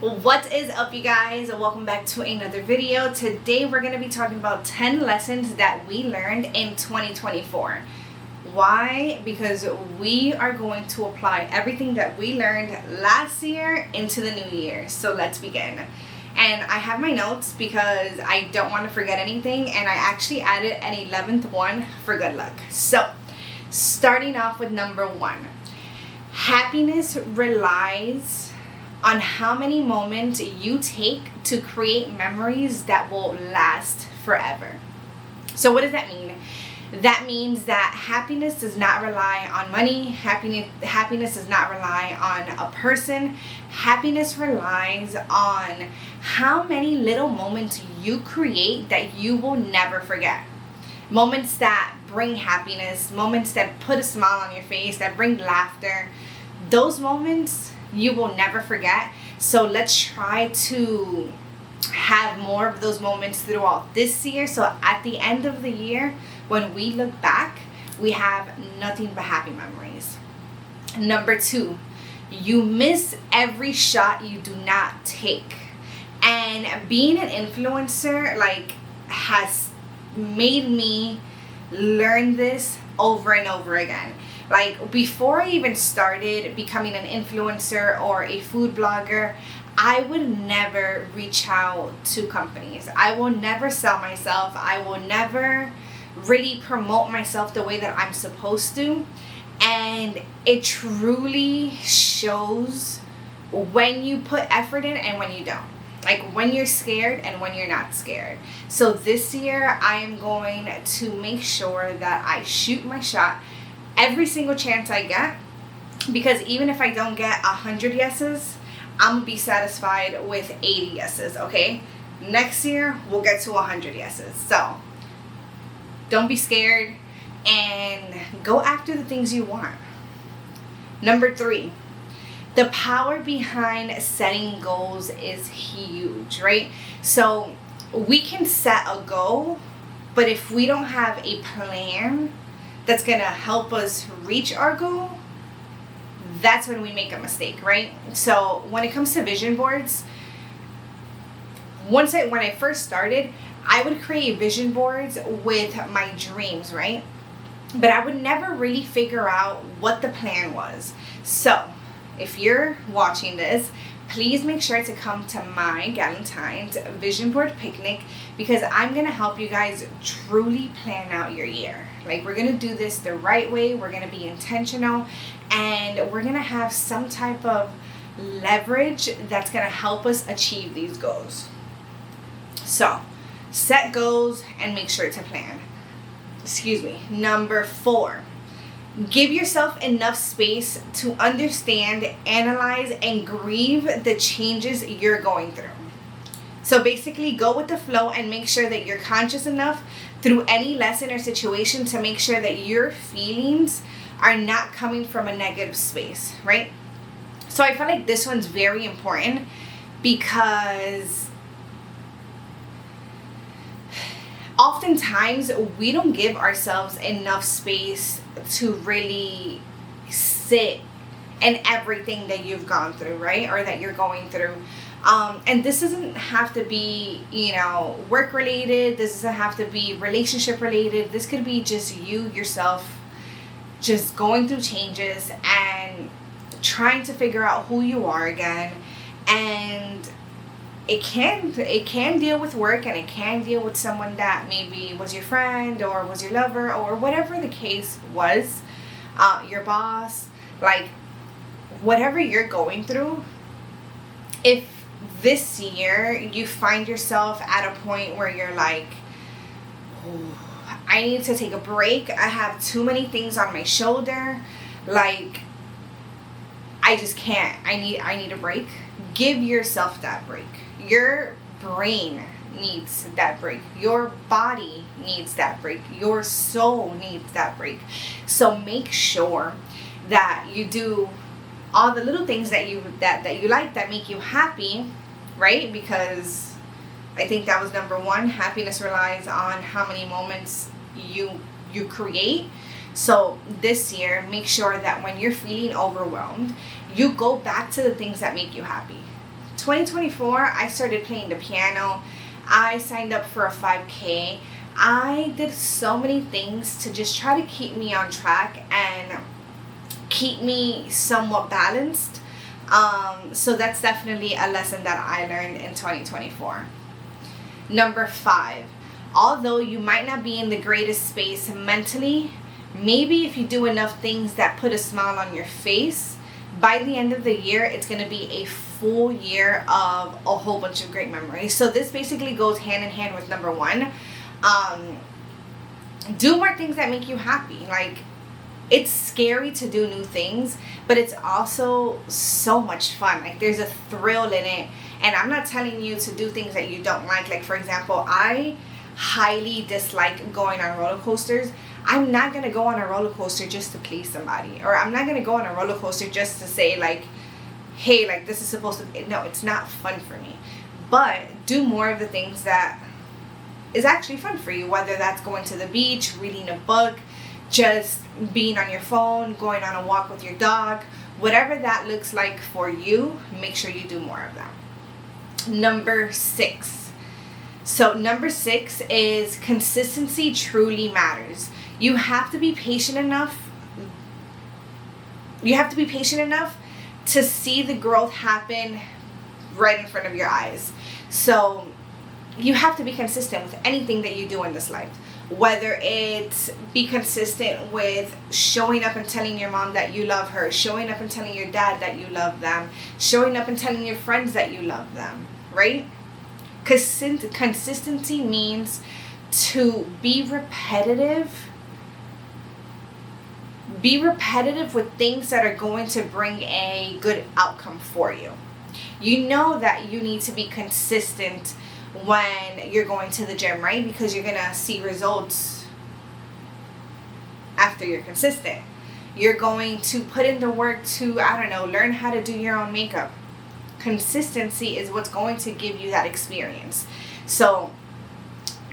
What is up, you guys? Welcome back to another video. Today we're going to be talking about 10 lessons that we learned in 2024. Why? Because we are going to apply everything that we learned last year into the new year. So let's begin. And I have my notes because I don't want to forget anything, and I actually added an 11th one for good luck. So starting off with number 1. Happiness relies on how many moments you take to create memories that will last forever. So what does that mean? That means that happiness does not rely on money. Happiness does not rely on a person. Happiness relies on how many little moments you create that you will never forget. Moments that bring happiness, moments that put a smile on your face, that bring laughter. Those moments you will never forget. So let's try to have more of those moments throughout this year. So at the end of the year, when we look back, we have nothing but happy memories. Number 2, you miss every shot you do not take. And being an influencer has made me learn this over and over again. Before I even started becoming an influencer or a food blogger, I would never reach out to companies. I will never sell myself. I will never really promote myself the way that I'm supposed to. And it truly shows when you put effort in and when you don't. When you're scared and when you're not scared. So this year, I am going to make sure that I shoot my shot every single chance I get, because even if I don't get 100 yeses, I'm gonna be satisfied with 80 yeses, okay? Next year, we'll get to 100 yeses. So don't be scared and go after the things you want. Number 3, the power behind setting goals is huge, right? So we can set a goal, but if we don't have a plan that's going to help us reach our goal, that's when we make a mistake, right? So when it comes to vision boards, when I first started, I would create vision boards with my dreams, right? But I would never really figure out what the plan was. So if you're watching this, please make sure to come to my Galentine's Vision Board Picnic, because I'm going to help you guys truly plan out your year. We're going to do this the right way. We're going to be intentional, and we're going to have some type of leverage that's going to help us achieve these goals. So set goals and make sure to plan. Number 4. Give yourself enough space to understand, analyze, and grieve the changes you're going through. So basically, go with the flow and make sure that you're conscious enough through any lesson or situation to make sure that your feelings are not coming from a negative space, right? So I feel like this one's very important, because oftentimes we don't give ourselves enough space to really sit in everything that you've gone through, right? Or that you're going through. And this doesn't have to be, work related. This doesn't have to be relationship related. This could be just you, yourself, just going through changes and trying to figure out who you are again. And it can deal with work, and it can deal with someone that maybe was your friend or was your lover or whatever the case was, your boss, whatever you're going through. If this year you find yourself at a point where you're like, oh, I need to take a break, I have too many things on my shoulder, I just can't, I need a break, give yourself that break. Your brain needs that break. Your body needs that break. Your soul needs that break. So make sure that you do all the little things that you like, that make you happy, right? Because I think that was number 1. Happiness relies on how many moments you create. So this year, make sure that when you're feeling overwhelmed, you go back to the things that make you happy. 2024, I started playing the piano. I signed up for a 5K. I did so many things to just try to keep me on track and keep me somewhat balanced. So that's definitely a lesson that I learned in 2024. Number 5, although you might not be in the greatest space mentally, maybe if you do enough things that put a smile on your face, by the end of the year, it's going to be a full year of a whole bunch of great memories. So this basically goes hand in hand with number 1. Do more things that make you happy. Like, it's scary to do new things, but it's also so much fun. Like, there's a thrill in it. And I'm not telling you to do things that you don't like. Like, for example, I highly dislike going on roller coasters. I'm not going to go on a roller coaster just to please somebody. Or I'm not going to go on a roller coaster just to say, like, hey, like, this is supposed to be. No, it's not fun for me. But do more of the things that is actually fun for you. Whether that's going to the beach, reading a book, just being on your phone, going on a walk with your dog. Whatever that looks like for you, make sure you do more of that. Number 6. So number 6 is consistency truly matters. You have to be patient enough. You have to be patient enough to see the growth happen right in front of your eyes. So you have to be consistent with anything that you do in this life. Whether it's be consistent with showing up and telling your mom that you love her, showing up and telling your dad that you love them, showing up and telling your friends that you love them, right? Consistency means to be repetitive. Be repetitive with things that are going to bring a good outcome for you. You know that you need to be consistent when you're going to the gym, right? Because you're going to see results after you're consistent. You're going to put in the work to, I don't know, learn how to do your own makeup. Consistency is what's going to give you that experience. So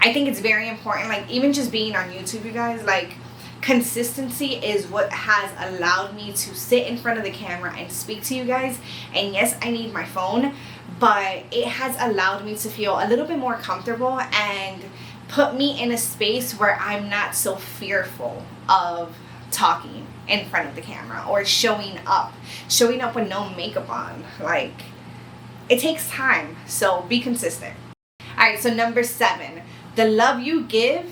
I think it's very important, like, even just being on YouTube, you guys, like, consistency is what has allowed me to sit in front of the camera and speak to you guys. And yes, I need my phone, but it has allowed me to feel a little bit more comfortable and put me in a space where I'm not so fearful of talking in front of the camera or showing up with no makeup on. Like, it takes time, so be consistent. Alright, so number 7, the love you give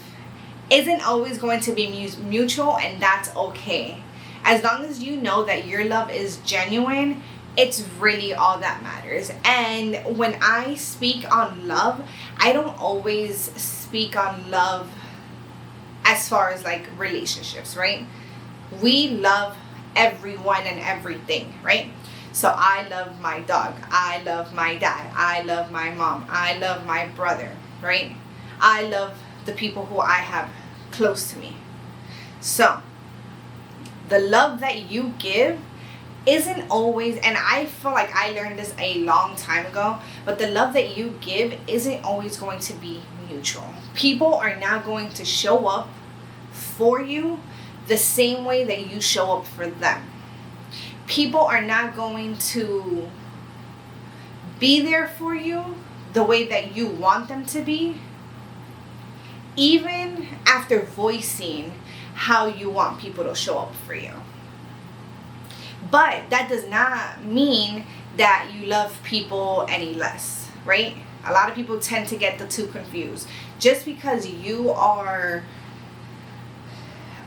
isn't always going to be mutual, and that's okay. As long as you know that your love is genuine, it's really all that matters. And when I speak on love, I don't always speak on love as far as like relationships, right? We love everyone and everything, right? So I love my dog, I love my dad, I love my mom, I love my brother, right? I love the people who I have close to me. So the love that you give isn't always, and I feel like I learned this a long time ago, but the love that you give isn't always going to be mutual. People are not going to show up for you the same way that you show up for them. People are not going to be there for you the way that you want them to be, even after voicing how you want people to show up for you. But that does not mean that you love people any less, right? A lot of people tend to get the two confused. Just because you are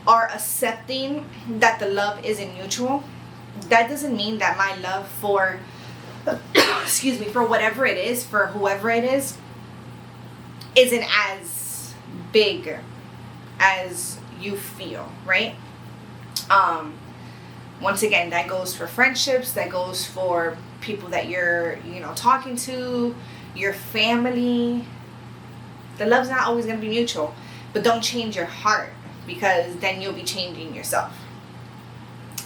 accepting that the love isn't mutual, that doesn't mean that my love for excuse me, for whatever it is, for whoever it is, isn't as big as you feel, right? Once again, that goes for friendships, that goes for people that you're, talking to, your family. The love's not always going to be mutual, but don't change your heart, because then you'll be changing yourself.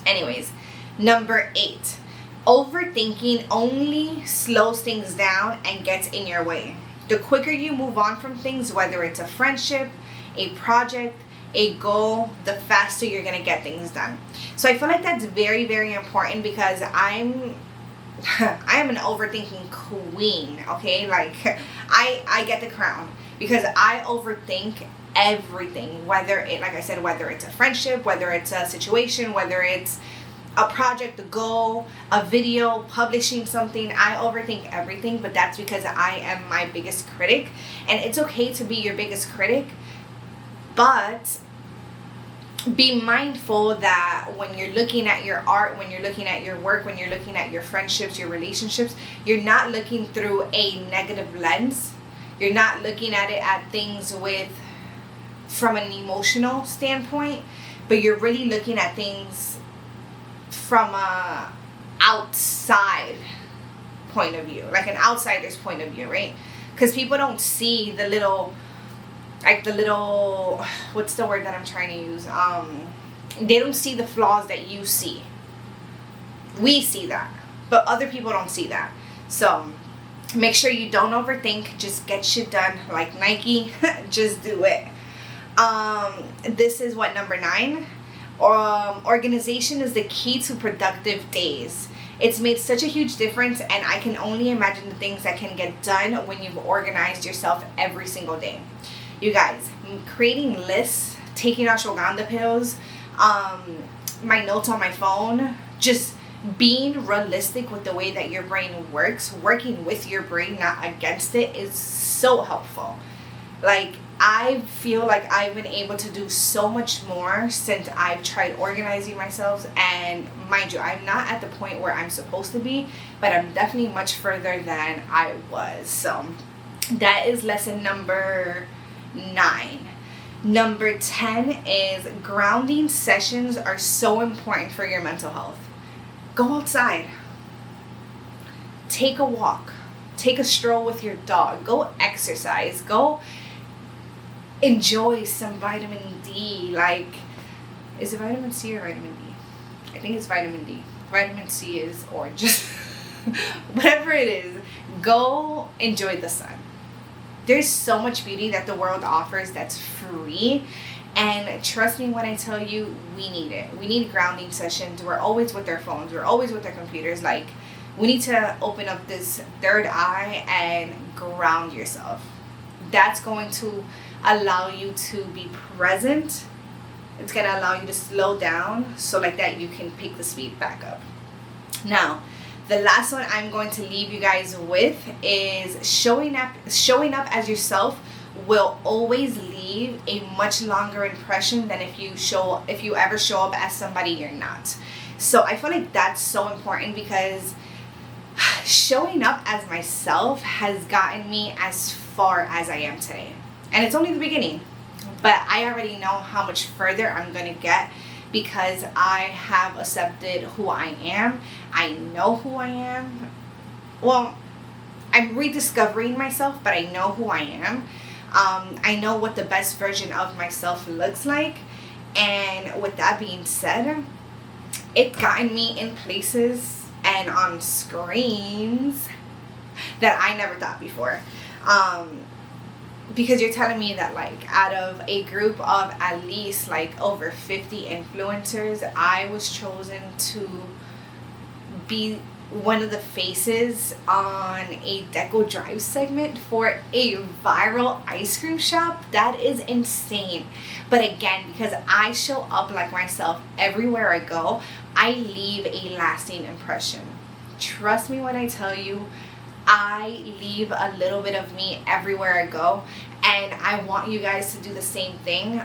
Anyways, number 8, overthinking only slows things down and gets in your way. The quicker you move on from things, whether it's a friendship, a project, a goal, the faster you're going to get things done. So I feel like that's very, very important, because I'm I am an overthinking queen, okay? Like, I get the crown because I overthink everything, whether it, like I said, whether it's a friendship, whether it's a situation, whether it's a project, a goal, a video, publishing something. I overthink everything, but that's because I am my biggest critic. And it's okay to be your biggest critic, but be mindful that when you're looking at your art, when you're looking at your work, when you're looking at your friendships, your relationships, you're not looking through a negative lens. You're not looking at it at things from an emotional standpoint, but you're really looking at things from a outside point of view, like an outsider's point of view, right? Because people don't see the little, what's the word that I'm trying to use? They don't see the flaws that you see. We see that, but other people don't see that. So make sure you don't overthink. Just get shit done, like Nike. Just do it. This is what, number 9. Organization is the key to productive days. It's made such a huge difference, and I can only imagine the things that can get done when you've organized yourself every single day. You guys, creating lists, taking ashwagandha pills, my notes on my phone, just being realistic with the way that your brain works, working with your brain, not against it, is so helpful. Like, I feel like I've been able to do so much more since I've tried organizing myself. And mind you, I'm not at the point where I'm supposed to be, but I'm definitely much further than I was. So that is lesson number 9. Number 10 is grounding sessions are so important for your mental health. Go outside. Take a walk. Take a stroll with your dog. Go exercise. Go enjoy some vitamin D. Like, is it vitamin C or vitamin D? I think it's vitamin D. Vitamin C is orange. Whatever it is, go enjoy the sun. There's so much beauty that the world offers that's free. And trust me when I tell you, we need it. We need grounding sessions. We're always with our phones. We're always with our computers. Like, we need to open up this third eye and ground yourself. That's going to allow you to be present. It's going to allow you to slow down, so like that you can pick the speed back up. Now, the last one I'm going to leave you guys with is showing up as yourself will always leave a much longer impression than if you ever show up as somebody you're not. So I feel like that's so important, because showing up as myself has gotten me as far as I am today. And it's only the beginning, but I already know how much further I'm going to get, because I have accepted who I am. I know who I am. Well, I'm rediscovering myself, but I know who I am. I know what the best version of myself looks like. And with that being said, it's gotten me in places and on screens that I never thought before. Because you're telling me that, like, out of a group of at least like over 50 influencers, I was chosen to be one of the faces on a Deco Drive segment for a viral ice cream shop. That is insane. But again, because I show up like myself everywhere I go, I leave a lasting impression. Trust me when I tell you, I leave a little bit of me everywhere I go, and I want you guys to do the same thing.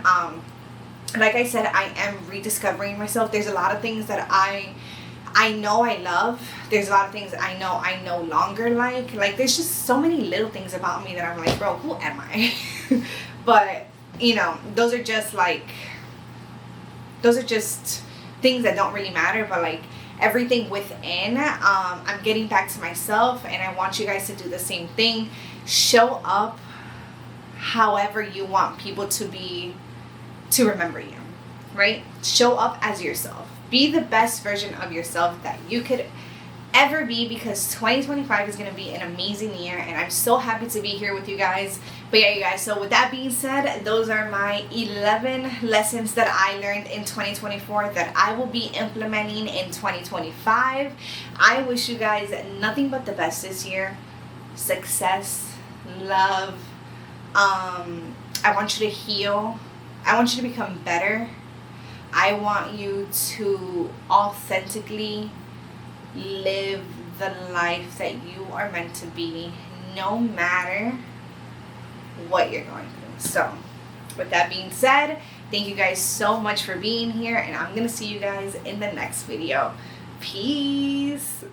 Like I said, I am rediscovering myself. There's a lot of things that I know I love. There's a lot of things I know I no longer like. Like, there's just so many little things about me that I'm like, bro, who am I? But, you know, those are just things that don't really matter. But, like, everything within, I'm getting back to myself, and I want you guys to do the same thing. Show up however you want people to remember you, right? Show up as yourself. Be the best version of yourself that you could ever be, because 2025 is going to be an amazing year and I'm so happy to be here with you guys. But yeah, you guys, so with that being said, those are my 11 lessons that I learned in 2024 that I will be implementing in 2025. I wish you guys nothing but the best this year. Success, love. I want you to heal. I want you to become better. I want you to authentically live the life that you are meant to be, no matter what you're going through. So, with that being said, thank you guys so much for being here, and I'm going to see you guys in the next video. Peace.